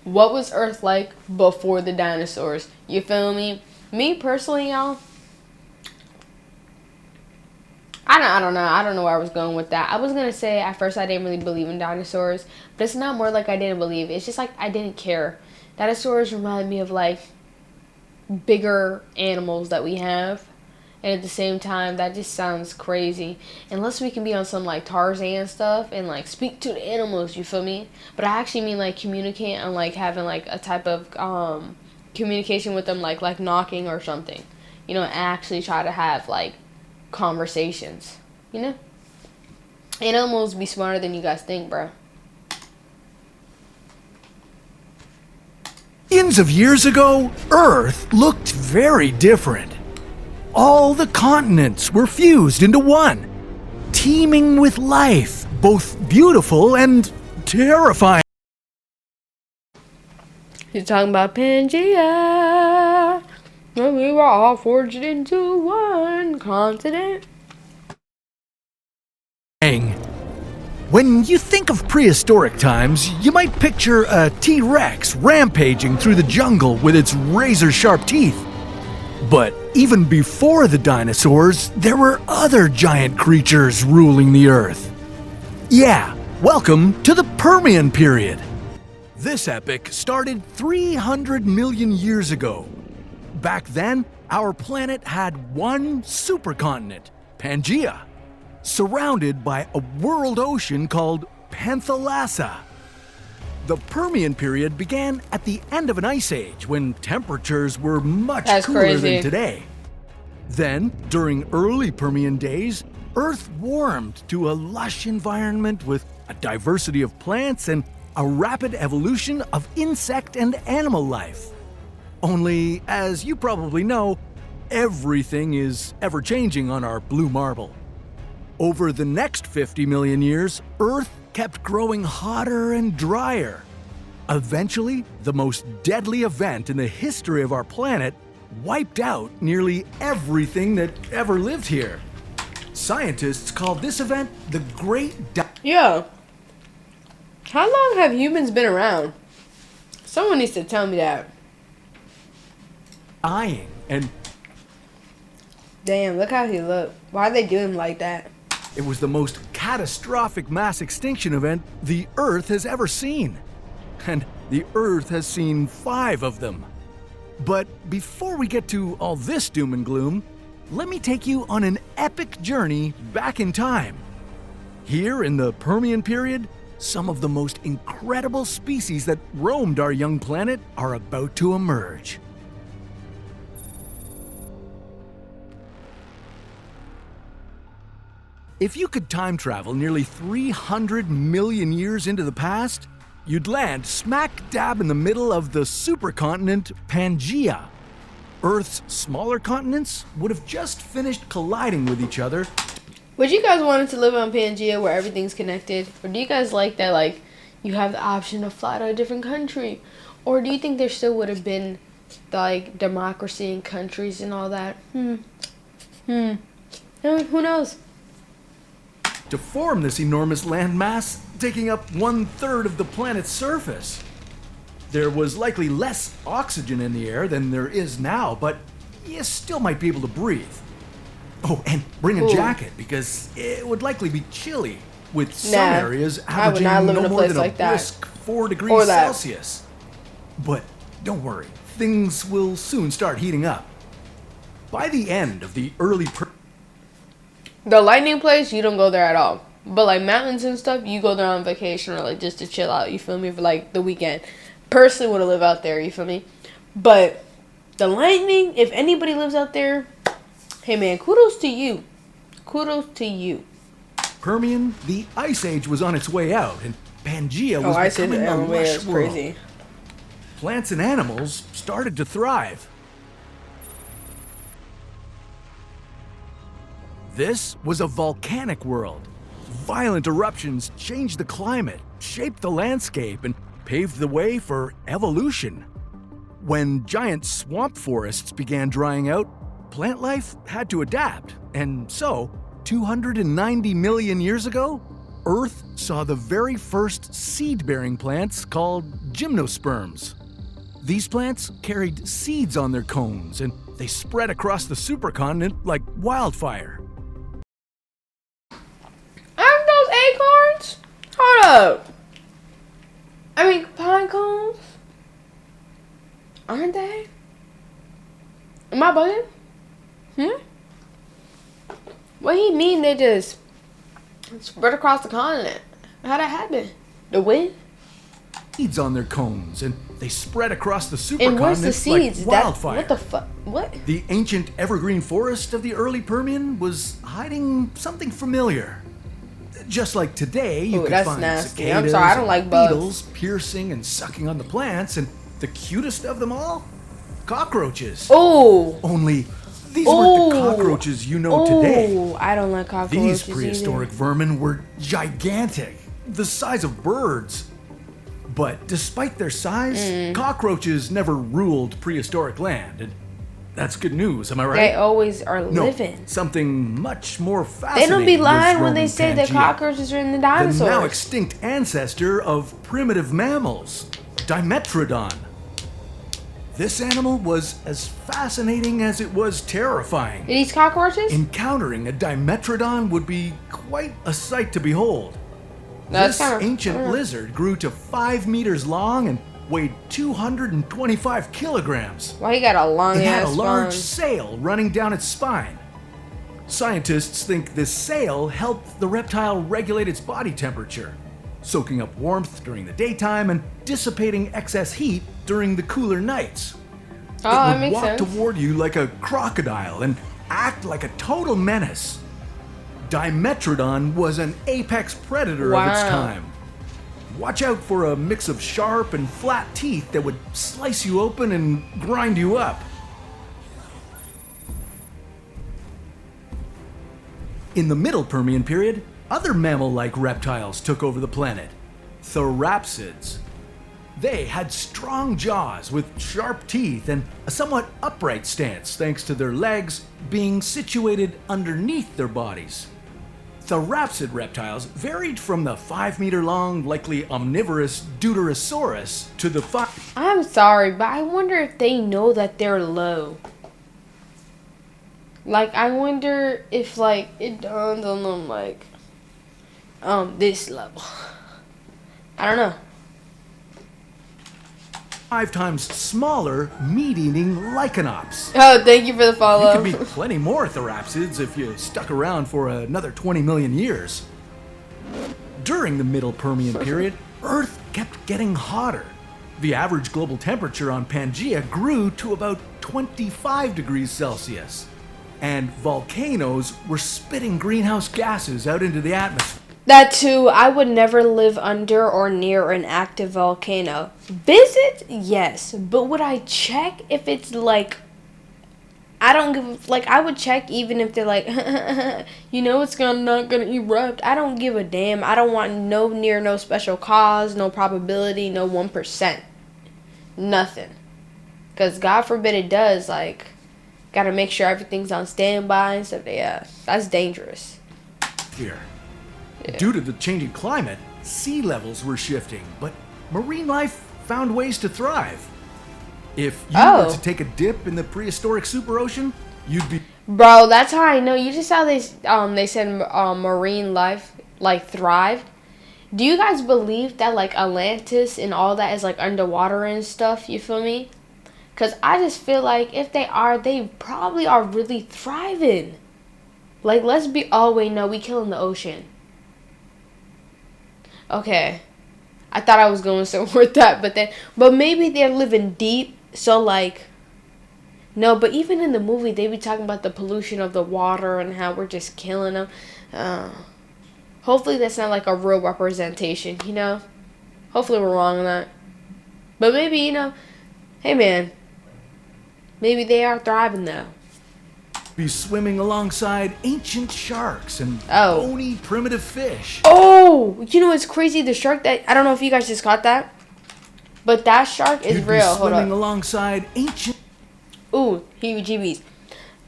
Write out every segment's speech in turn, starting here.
What was Earth like before the dinosaurs? You feel me? Me personally, y'all, I don't know where I was going with that. I was gonna say at first I didn't really believe in dinosaurs, but it's not more like I didn't believe. It's just like I didn't care. Dinosaurs remind me of like bigger animals that we have, and at the same time that just sounds crazy. Unless we can be on some like Tarzan stuff and like speak to the animals, you feel me? But I actually mean like communicate and like having like a type of communication with them, like knocking or something. You know, actually try to have like conversations. You know, animals be smarter than you guys think, bro. Millions of years ago, Earth looked very different. All the continents were fused into one, teeming with life, both beautiful and terrifying. He's talking about Pangea, when we were all forged into one continent. When you think of prehistoric times, you might picture a T-Rex rampaging through the jungle with its razor-sharp teeth. But even before the dinosaurs, there were other giant creatures ruling the Earth. Yeah, welcome to the Permian period. This epic started 300 million years ago. Back then, our planet had one supercontinent, Pangaea, surrounded by a world ocean called Panthalassa. The Permian period began at the end of an ice age when temperatures were much cooler than today. Then, during early Permian days, Earth warmed to a lush environment with a diversity of plants and a rapid evolution of insect and animal life. Only, as you probably know, everything is ever-changing on our blue marble. Over the next 50 million years, Earth kept growing hotter and drier. Eventually, the most deadly event in the history of our planet wiped out nearly everything that ever lived here. Scientists call this event the Great Yo, how long have humans been around? Someone needs to tell me that. Dying. And damn, look how he looked. Why they do him like that? it was the most catastrophic mass extinction event the Earth has ever seen. And the Earth has seen 5 of them. But before we get to all this doom and gloom, let me take you on an epic journey back in time. Here in the Permian period, some of the most incredible species that roamed our young planet are about to emerge. If you could time travel nearly 300 million years into the past, you'd land smack dab in the middle of the supercontinent Pangaea. Earth's smaller continents would have just finished colliding with each other. Would you guys want to live on Pangaea where everything's connected? Or do you guys like that, like, you have the option to fly to a different country? Or do you think there still would have been, like, democracy in countries and all that? Who knows? To form this enormous landmass, taking up 1/3 of the planet's surface. There was likely less oxygen in the air than there is now, but you still might be able to breathe. Oh, and bring a jacket, because it would likely be chilly, with some areas averaging no more than a brisk 4 degrees Celsius. But don't worry, things will soon start heating up. By the end of the early The lightning place, you don't go there at all. But like mountains and stuff, you go there on vacation or like just to chill out, you feel me, for like the weekend. Personally want to live out there, you feel me? But the lightning, if anybody lives out there, hey man, kudos to you. Kudos to you. Permian, the Ice Age was on its way out, and Pangaea was becoming a lush world. Crazy. Plants and animals started to thrive. This was a volcanic world. Violent eruptions changed the climate, shaped the landscape, and paved the way for evolution. When giant swamp forests began drying out, plant life had to adapt, and so, 290 million years ago, Earth saw the very first seed-bearing plants called gymnosperms. These plants carried seeds on their cones, and they spread across the supercontinent like wildfire. Aren't those acorns? Hold up. I mean, pine cones? Aren't they? Am I bugging? What do you mean they just spread across the continent? How'd that happen? The wind? Seeds on their cones, and they spread across the And where's the supercontinent like seeds? wildfire. What the fuck? What? The ancient evergreen forest of the early Permian was hiding something familiar. Just like today, you Ooh, could that's find nasty. cicadas I'm sorry, I don't and like bugs. beetles piercing and sucking on the plants, and the cutest of them all, cockroaches. Oh. Only these weren't the cockroaches you know today. Oh, I don't like cockroaches. These prehistoric vermin were gigantic, the size of birds. But despite their size, cockroaches never ruled prehistoric land. And that's good news, am I right? They always are No, living. something much more They fascinating. don't be lying was when they roaming say that Pangaea. cockroaches are in the The dinosaurs. now extinct ancestor of primitive mammals, Dimetrodon. This animal was as fascinating as it was terrifying. Are these cockroaches? Encountering a Dimetrodon would be quite a sight to behold. That's This kinda- ancient lizard grew to 5 meters long and weighed 225 kilograms. Why you got a long It had ass a large spine? sail running down its spine. Scientists think this sail helped the reptile regulate its body temperature, soaking up warmth during the daytime and dissipating excess heat during the cooler nights. Oh, It that would makes walk sense. toward you like a crocodile and act like a total menace. Dimetrodon was an apex predator of its Wow. time. Watch out for a mix of sharp and flat teeth that would slice you open and grind you up. In the Middle Permian period, other mammal-like reptiles took over the planet. Therapsids. They had strong jaws with sharp teeth and a somewhat upright stance thanks to their legs being situated underneath their bodies. Therapsid reptiles varied from the 5-meter-long, likely omnivorous Deuterosaurus to the I'm sorry, but I wonder if they know that they're low. Like, I wonder if, like, it dawns on them, like, this level. I don't know. 5 times smaller meat-eating Lycanops. Oh, thank you for the You follow. could meet plenty more Therapsids if you stuck around for another 20 million years. During the Middle Permian period, Earth kept getting hotter. The average global temperature on Pangaea grew to about 25 degrees Celsius, and volcanoes were spitting greenhouse gases out into the atmosphere. That too, I would never live under or near an active volcano. Visit? Yes. But would I check if it's like... I don't give... Like, I would check even if they're like... you know it's not gonna erupt. I don't give a damn. I don't want no special cause, no probability, no 1%. Nothing. Because God forbid it does, like... Gotta make sure everything's on standby and stuff. Yeah, that's dangerous. Here. Due to the changing climate, sea levels were shifting, but marine life found ways to thrive. If you were to take a dip in the prehistoric superocean, you'd be... Bro, that's how I know. You just saw they said marine life like thrived. Do you guys believe that like Atlantis and all that is like underwater and stuff? You feel me? Cause I just feel like if they are, they probably are really thriving. Like, let's be. Oh wait, no, we killing the ocean. Okay, I thought I was going somewhere with that, but maybe they're living deep. So like, no, but even in the movie, they be talking about the pollution of the water and how we're just killing them. Hopefully, that's not like a real representation. You know, hopefully we're wrong on that. But maybe hey man, maybe they are thriving though. Be swimming alongside ancient sharks and Oh. bony primitive fish. Oh, you know what's crazy? The shark that I don't know if you guys just caught that, but that shark is You'd real. be Hold swimming up. alongside ancient... Ooh, heebie-jeebies.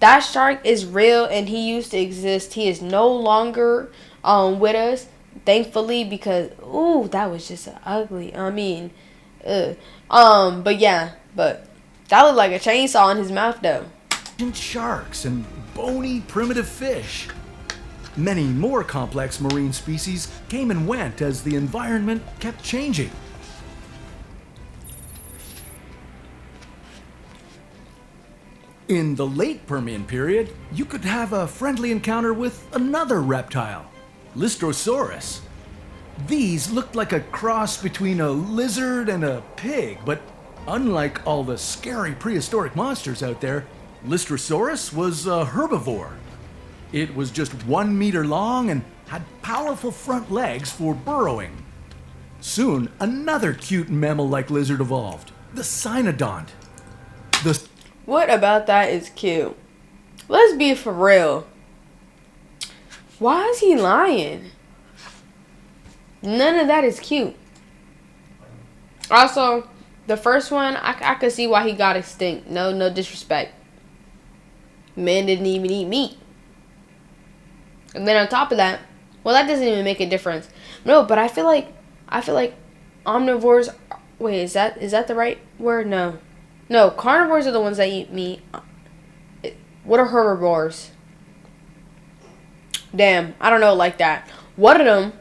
That shark is real and he used to exist. He is no longer with us. thankfully, because ooh, that was just ugly. I mean, but yeah, but that looked like a chainsaw in his mouth though. Sharks and bony primitive fish. Many more complex marine species came and went as the environment kept changing. In the late Permian period, you could have a friendly encounter with another reptile, Lystrosaurus. These looked like a cross between a lizard and a pig, but unlike all the scary prehistoric monsters out there, Lystrosaurus was a herbivore. It was just 1 meter long and had powerful front legs for burrowing. Soon, another cute mammal-like lizard evolved, the cynodont. What about that is cute? Let's be for real. Why is he lying? None of that is cute. Also, the first one, I could see why he got extinct. No disrespect. Men didn't even eat meat. And then on top of that, well, that doesn't even make a difference. No, but I feel like omnivores. Wait, is that the right word? No, carnivores are the ones that eat meat. What are herbivores? Damn, I don't know like that. One of them,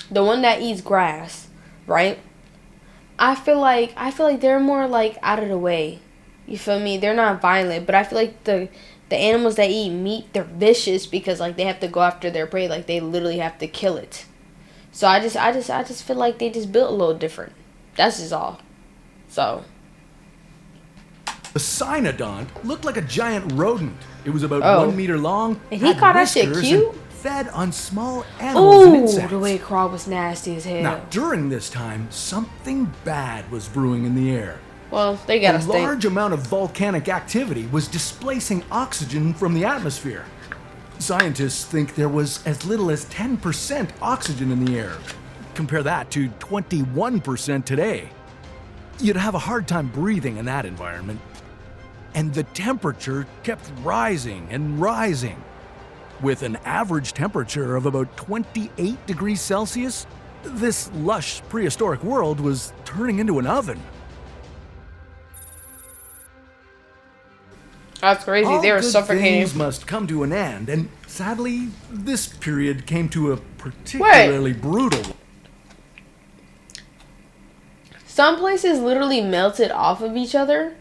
the one that eats grass, right? I feel like they're more like out of the way. You feel me? They're not violent, but I feel like the animals that eat meat, they're vicious because like they have to go after their prey, like they literally have to kill it. So I just feel like they just built a little different. That's just all. So the cynodont looked like a giant rodent. It was about 1 meter long. And he caught that shit cute. Fed on small animals and insects. The way it crawled was nasty as hell. Now, during this time, something bad was brewing in the air. Well, they got a large amount of volcanic activity was displacing oxygen from the atmosphere. Scientists think there was as little as 10% oxygen in the air. Compare that to 21% today. You'd have a hard time breathing in that environment. And the temperature kept rising and rising. With an average temperature of about 28 degrees Celsius, this lush prehistoric world was turning into an oven. That's crazy. They were suffocating. All good things must come to an end, and sadly, this period came to a particularly brutal. Some places literally melted off of each other.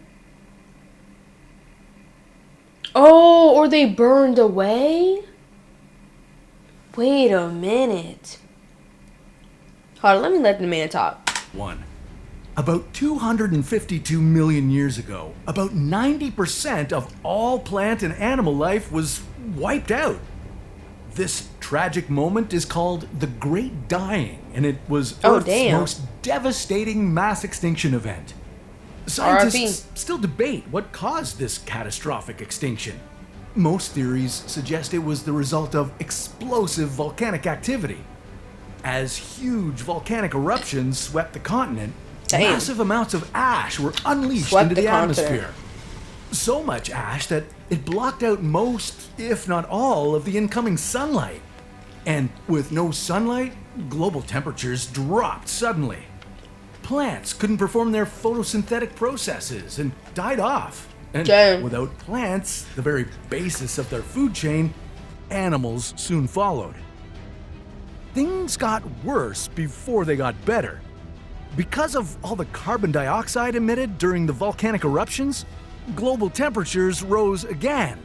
Oh, or they burned away? Wait a minute. Hold on, let me let the man talk. About 252 million years ago, about 90% of all plant and animal life was wiped out. This tragic moment is called the Great Dying, and it was Earth's most devastating mass extinction event. Scientists still debate what caused this catastrophic extinction. Most theories suggest it was the result of explosive volcanic activity. As huge volcanic eruptions swept the continent, massive amounts of ash were unleashed into the atmosphere. So much ash that it blocked out most, if not all, of the incoming sunlight. And with no sunlight, global temperatures dropped suddenly. Plants couldn't perform their photosynthetic processes and died off. And without plants, the very basis of their food chain, animals soon followed. Things got worse before they got better. Because of all the carbon dioxide emitted during the volcanic eruptions, global temperatures rose again.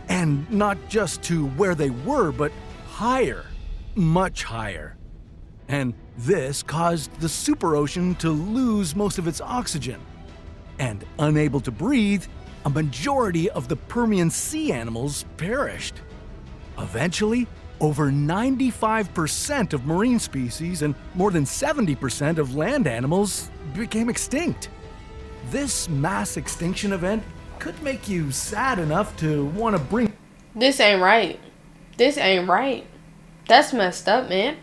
And not just to where they were, but higher, much higher. And this caused the superocean to lose most of its oxygen. And unable to breathe, a majority of the Permian sea animals perished. Eventually, over 95% of marine species and more than 70% of land animals became extinct. This mass extinction event could make you sad enough to want to bring... This ain't right. This ain't right. That's messed up, man.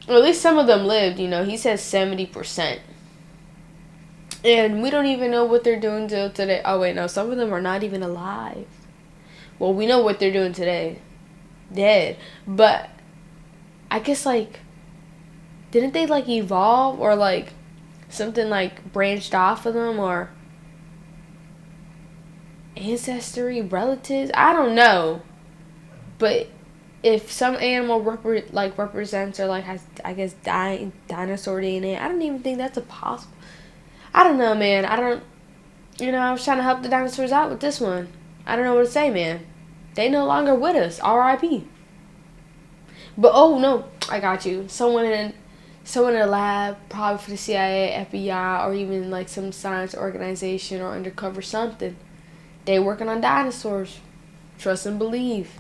Or at least some of them lived, you know. He says 70%. And we don't even know what they're doing till today. Oh, wait, no. Some of them are not even alive. Well, we know what they're doing today. Dead. But I guess like, didn't they like evolve or like something like branched off of them or ancestry, relatives? I don't know. But if some animal represents or like has, I guess, dinosaur DNA, I don't even think that's a possible. I don't know, man. I don't. I was trying to help the dinosaurs out with this one. I don't know what to say, man. They no longer with us. R.I.P. But oh no, I got you. Someone in a lab, probably for the CIA, FBI, or even like some science organization or undercover something. They working on dinosaurs. Trust and believe.